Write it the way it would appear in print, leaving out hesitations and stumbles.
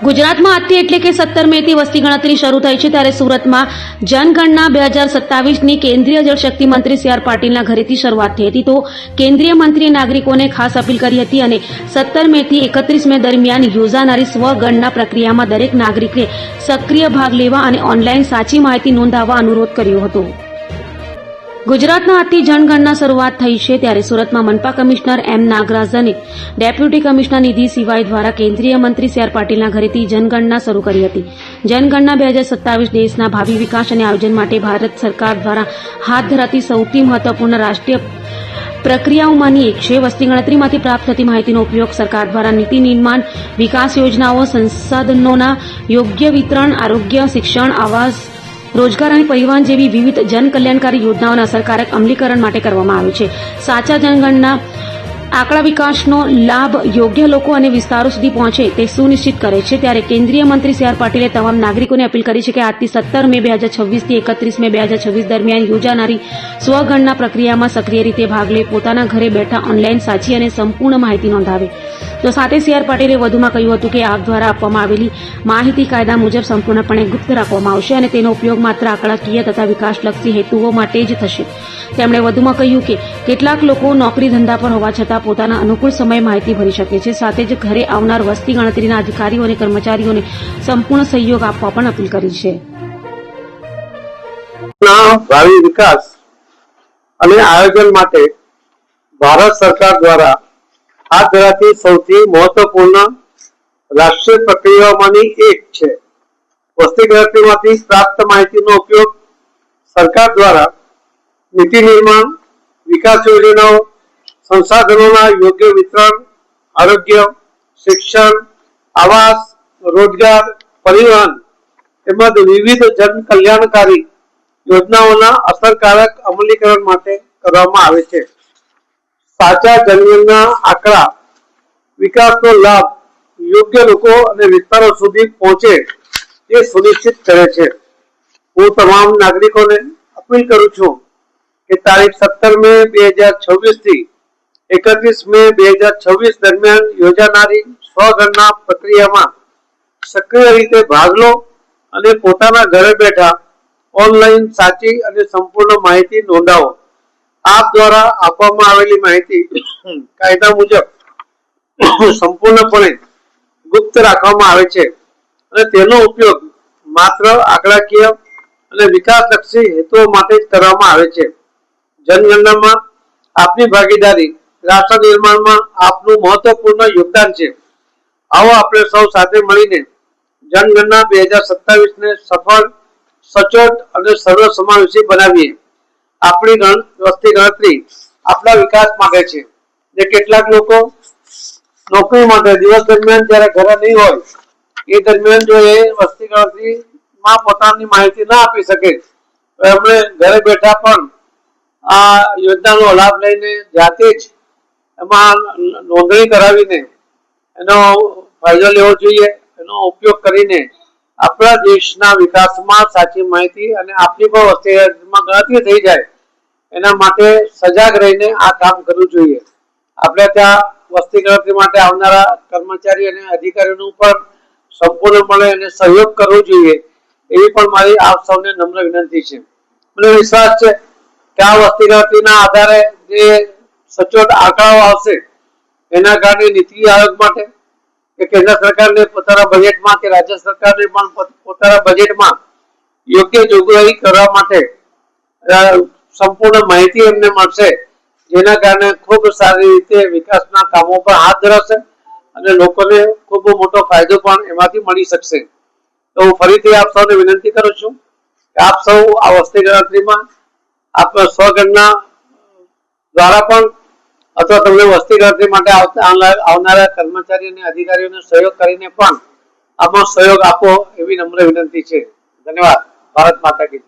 ગુજરાતમાં આજથી એટલે કે 17 મેથી વસ્તી ગણતરી શરૂ થઈ છે ત્યારે સુરતમાં જનગણના 2027ની કેન્દ્રીય જળશક્તિ મંત્રી સી આર પાટીલના ઘરેથી શરૂઆત થઈ હતી. તો કેન્દ્રીય મંત્રીએ નાગરિકોને ખાસ અપીલ કરી હતી અને 17 મેથી 31 મે દરમિયાન યોજાનારી સ્વગણના પ્રક્રિયામાં દરેક નાગરિકે સક્રિય ભાગ લેવા અને ઓનલાઈન સાચી માહિતી નોંધાવવા અનુરોધ કર્યો હતો. ગુજરાતના આજથી જનગણના શરૂઆત થઈ છે ત્યારે સુરતમાં મનપા કમિશનર એમ નાગરાજ અને ડેપ્યુટી કમિશનર નિધિ સિવાય દ્વારા કેન્દ્રીય મંત્રી સી આર પાટીલના ઘરેથી જનગણના શરૂ કરી હતી. જનગણના 2027 દેશના ભાવિ વિકાસ અને આયોજન માટે ભારત સરકાર દ્વારા હાથ ધરાતી સૌથી મહત્વપૂર્ણ રાષ્ટ્રીય પ્રક્રિયાઓમાંની એક છે. વસ્તી ગણતરીમાંથી પ્રાપ્ત થતી માહિતીનો ઉપયોગ સરકાર દ્વારા નીતિ નિર્માણ, વિકાસ યોજનાઓ, સંસાધનોના યોગ્ય વિતરણ, આરોગ્ય, શિક્ષણ, આવાસ, રોજગાર અને પરિવહન જેવી વિવિધ જનકલ્યાણકારી યોજનાઓના અસરકારક અમલીકરણ માટે કરવામાં આવે છે. સાચા જનગણના આંકડા વિકાસનો લાભ યોગ્ય લોકો અને વિસ્તારો સુધી પહોંચે તે સુનિશ્ચિત કરે છે. ત્યારે કેન્દ્રીય મંત્રી સી આર પાટીલે તમામ નાગરિકોને અપીલ કરી છે કે આજથી 17 મે 2026 થી 31 મે 2026 દરમિયાન યોજાનારી સ્વગણના પ્રક્રિયામાં સક્રિય રીતે ભાગ લે, પોતાના ઘરે બેઠા ઓનલાઈન સાચી અને સંપૂર્ણ માહિતી નોંધાવે. તો સાથે સી આર પાટીલે વધુમાં કહ્યું હતું કે આપ દ્વારા આપવામાં આવેલી માહિતી કાયદા મુજબ સંપૂર્ણપણે ગુપ્ત રાખવામાં આવશે અને તેનો ઉપયોગ માત્ર આંકડાકીય તથા વિકાસલક્ષી હેતુઓ માટે જ થશે. તેમણે વધુમાં કહ્યું કે કેટલાક લોકો નોકરી ધંધા પર હોવા છતાં પોતાના અનુકૂળ સમયે માહિતી ભરી શકે છે. સાથે જ ઘરે આવનાર વસ્તી ગણતરીના અધિકારીઓ અને કર્મચારીઓને સંપૂર્ણ સહયોગ આપવા પણ અપીલ કરી છે. ભાવિ વિકાસ અને આયોજન માટે ભારત સરકાર દ્વારા હાથ ધરાતી સૌથી મહત્વપૂર્ણ રાષ્ટ્રીય પ્રક્રિયાઓમાંની એક છે. વસ્તી ગણતરીમાંથી પ્રાપ્ત માહિતીનો ઉપયોગ સરકાર દ્વારા નીતિ નિર્માણ, વિકાસ યોજનાઓ, સંસાધનોના યોગ્ય વિતરણ, આરોગ્ય, શિક્ષણ, આવાસ, રોજગાર, પરિવહન તેમજ વિવિધ જન કલ્યાણકારી યોજનાઓના અસરકારક અમલીકરણ માટે કરવામાં આવે છે. સાચા જનગણના આંકડા વિકાસનો લાભ યોગ્ય લોકો અને વિસ્તારો સુધી પહોંચે તે સુનિશ્ચિત કરે છે. હું તમામ નાગરિકોને અપીલ કરું છું કે તારીખ 17 મે 2026 થી 31 મે 2026 દરમિયાન યોજાનારી સ્વગણના પ્રક્રિયામાં સક્રિય રીતે ભાગ લો અને પોતાના ઘરે બેઠા ઓનલાઈન સાચી અને સંપૂર્ણ માહિતી નોંધાવો. આપ દ્વારા આપવામાં આવેલી માહિતી કાયદા મુજબ સંપૂર્ણપણે ગુપ્ત રાખવામાં આવે છે અને તેનો ઉપયોગ માત્ર આંકડાકીય અને વિકાસલક્ષી હેતુઓ માટે જ કરવામાં આવે છે. જનગણનામાં આપની ભાગીદારી રાષ્ટ્ર નિર્માણમાં આપનું મહત્વપૂર્ણ યોગદાન છે. આવો આપણે સૌ સાથે મળીને જનગણના 2027 ને સફળ, સચોટ અને સર્વસમાવેશી બનાવીએ. આપણી વસ્તી ગણતરી આપણા વિકાસ માટે છે. જે કેટલાક લોકો નોકરી માટે દિવસ દરમિયાન જયારે ઘરે નહીં હોય એ દરમિયાન જો એ વસ્તી ગણતરીમાં પોતાની માહિતી ના આપી શકે તો એમણે ઘરે બેઠા પણ આ યોજનાનો લાભ લઈને જાતે જ એમાં નોંધણી કરાવીને એનો ફાયદો લેવો જોઈએ. એનો ઉપયોગ કરીને આપણા દેશના વિકાસમાં સાચી માહિતી અને આપની પણ વસ્તીમાં ગણતરી થઈ જાય એના માટે સજાગ રહીને આ કામ કરવું જોઈએ. આપણે ત્યાં વસ્તી ગણતરી માટે આવનારા કર્મચારી અને અધિકારીઓનું પણ સંપૂર્ણપણે એને સહયોગ કરવો જોઈએ એવી પણ મારી આપ સૌને નમ્ર વિનંતી છે. મને વિશ્વાસ છે કે આ વસ્તી ગણતરીના આધારે જે સચોટ આંકડાઓ આવશે એના કારણે નીતિ આયોગ માટે કે કેન્દ્ર સરકારને પોતાના બજેટમાં કે રાજ્ય સરકારને પણ પોતાના બજેટમાં યોગ્ય જોગવાઈ કરવા માટે સંપૂર્ણ માહિતી એમને મળશે, જેના કારણે ખૂબ સારી રીતે વિકાસના કામો પર હાથ ધરાશે અને લોકોને ખૂબ મોટો ફાયદો પણ એમાંથી મળી શકશે. તો હું ફરીથી આપ સૌને વિનંતી કરું છું કે આપ સૌ આ વસ્તી ગણતરીમાં આપ સ્વગણના દ્વારા પણ અથવા તમને વસ્તી ગણતરી માટે આવનારા કર્મચારી અને અધિકારીઓને સહયોગ કરીને પણ આમાં સહયોગ આપો એવી નમ્ર વિનંતી છે. ધન્યવાદ. ભારત માતા કી જય.